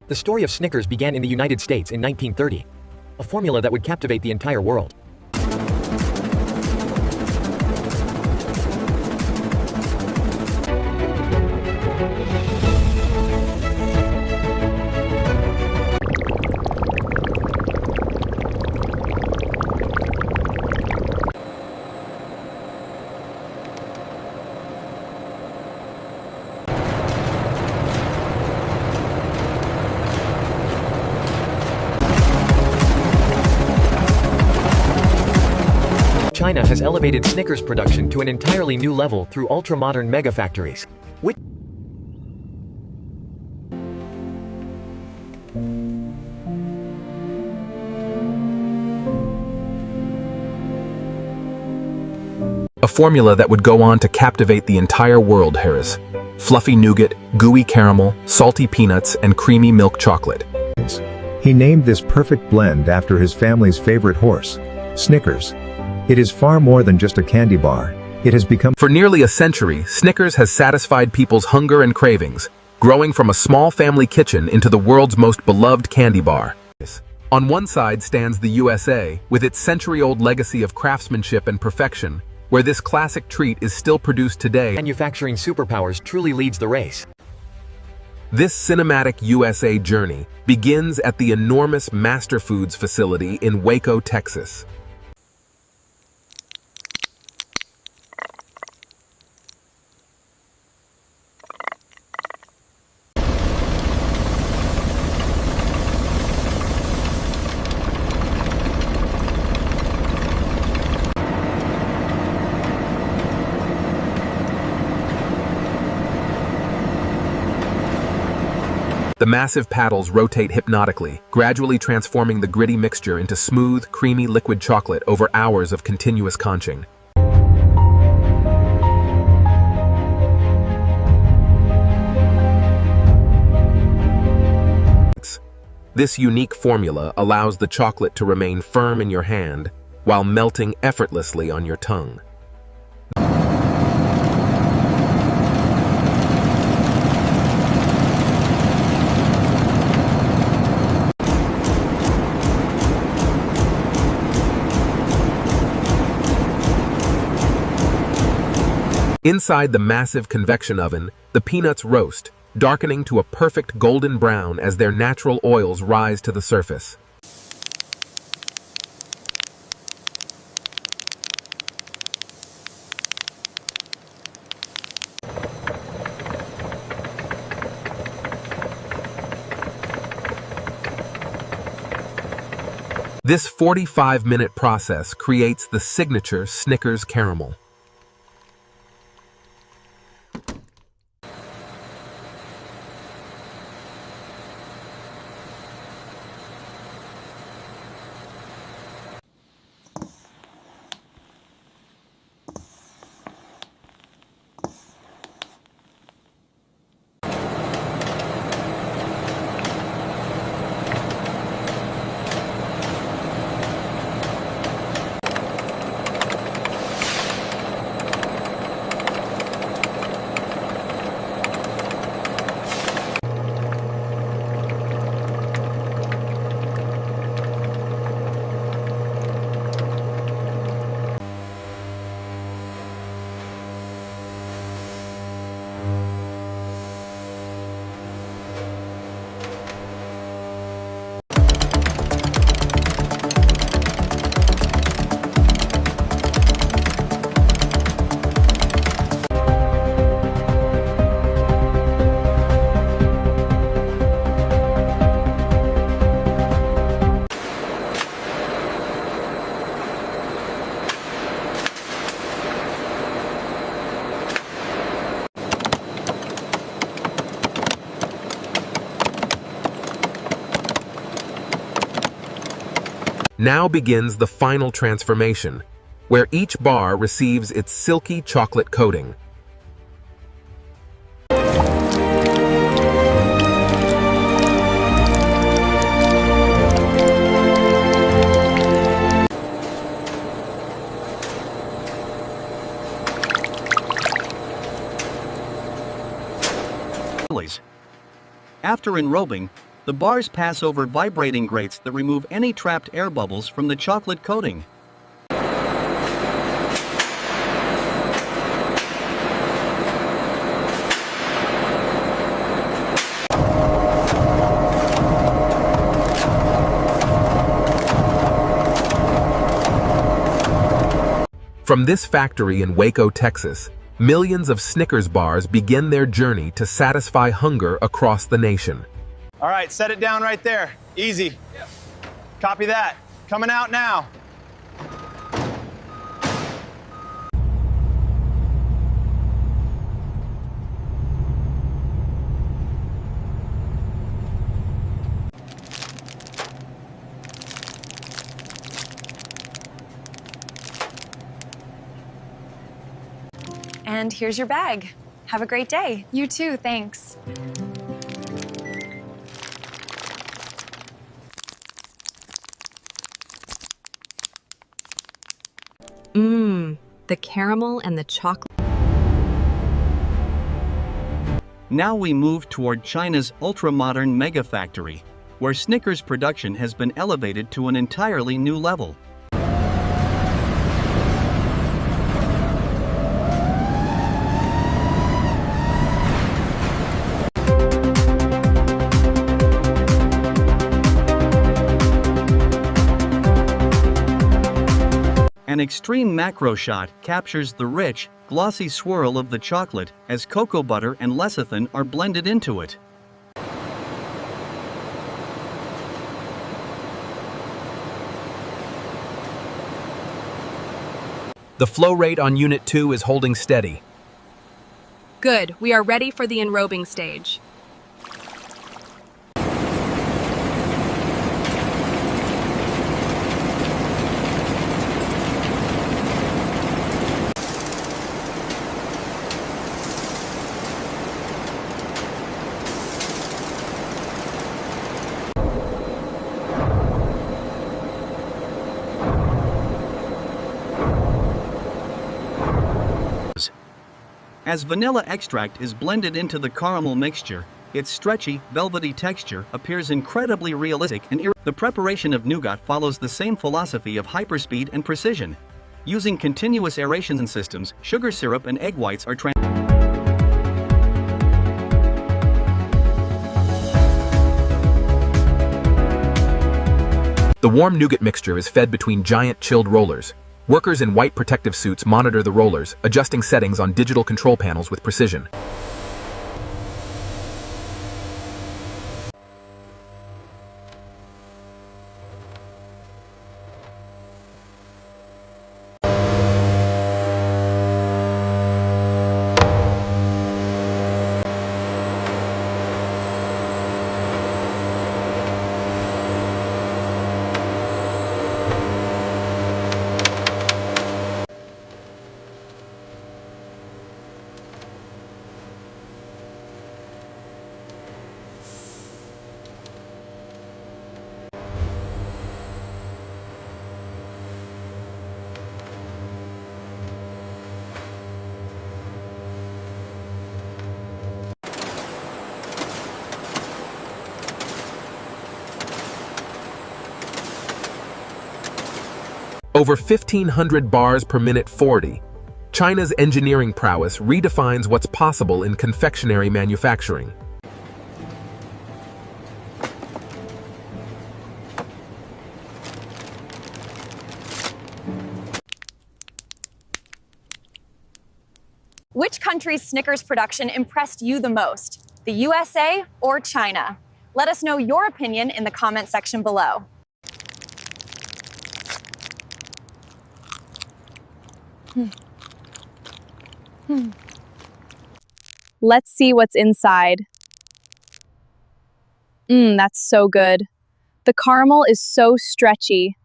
The story of Snickers began in the United States in 1930. A formula that would captivate the entire world. China has elevated Snickers production to an entirely new level through ultra-modern mega-factories. A formula that would go on to captivate the entire world, Harris. Fluffy nougat, gooey caramel, salty peanuts, and creamy milk chocolate. He named this perfect blend after his family's favorite horse, Snickers. It is far more than just a candy bar. It has become... For nearly a century, Snickers has satisfied people's hunger and cravings, growing from a small family kitchen into the world's most beloved candy bar. On one side stands the USA, with its century-old legacy of craftsmanship and perfection, where this classic treat is still produced today. Manufacturing superpowers truly leads the race. This cinematic USA journey begins at the enormous Master Foods facility in Waco, Texas. The massive paddles rotate hypnotically, gradually transforming the gritty mixture into smooth, creamy liquid chocolate over hours of continuous conching. This unique formula allows the chocolate to remain firm in your hand while melting effortlessly on your tongue. Inside the massive convection oven, the peanuts roast, darkening to a perfect golden brown as their natural oils rise to the surface. This 45-minute process creates the signature Snickers caramel. Now begins the final transformation, where each bar receives its silky chocolate coating. After enrobing, The bars pass over vibrating grates that remove any trapped air bubbles from the chocolate coating. From this factory in Waco, Texas, millions of Snickers bars begin their journey to satisfy hunger across the nation. All right, set it down right there. Easy. Copy that. Coming out now. And here's your bag. Have a great day. You too, thanks. The caramel and the chocolate. Now we move toward China's ultra-modern mega factory, where Snickers production has been elevated to an entirely new level. An extreme macro shot captures the rich, glossy swirl of the chocolate as cocoa butter and lecithin are blended into it. The flow rate on Unit 2 is holding steady. Good, we are ready for the enrobing stage. As vanilla extract is blended into the caramel mixture, its stretchy, velvety texture appears incredibly realistic and the preparation of nougat follows the same philosophy of hyperspeed and precision. Using continuous aeration systems, sugar syrup and egg whites are The warm nougat mixture is fed between giant chilled rollers. Workers in white protective suits monitor the rollers, adjusting settings on digital control panels with precision. Over 1,500 bars per minute 40. China's engineering prowess redefines what's possible in confectionery manufacturing. Which country's Snickers production impressed you the most? The USA or China? Let us know your opinion in the comment section below. Let's see what's inside. That's so good. The caramel is so stretchy.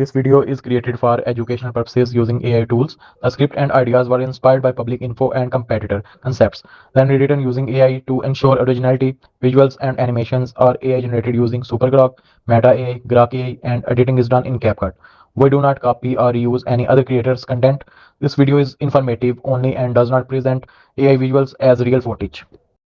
This video is created for educational purposes using AI tools. The script and ideas were inspired by public info and competitor concepts, then rewritten using AI to ensure originality. Visuals and animations are AI generated using Super Grok, Meta AI, Grok AI, and editing is done in CapCut. We do not copy or reuse any other creator's content. This video is informative only and does not present AI visuals as real footage.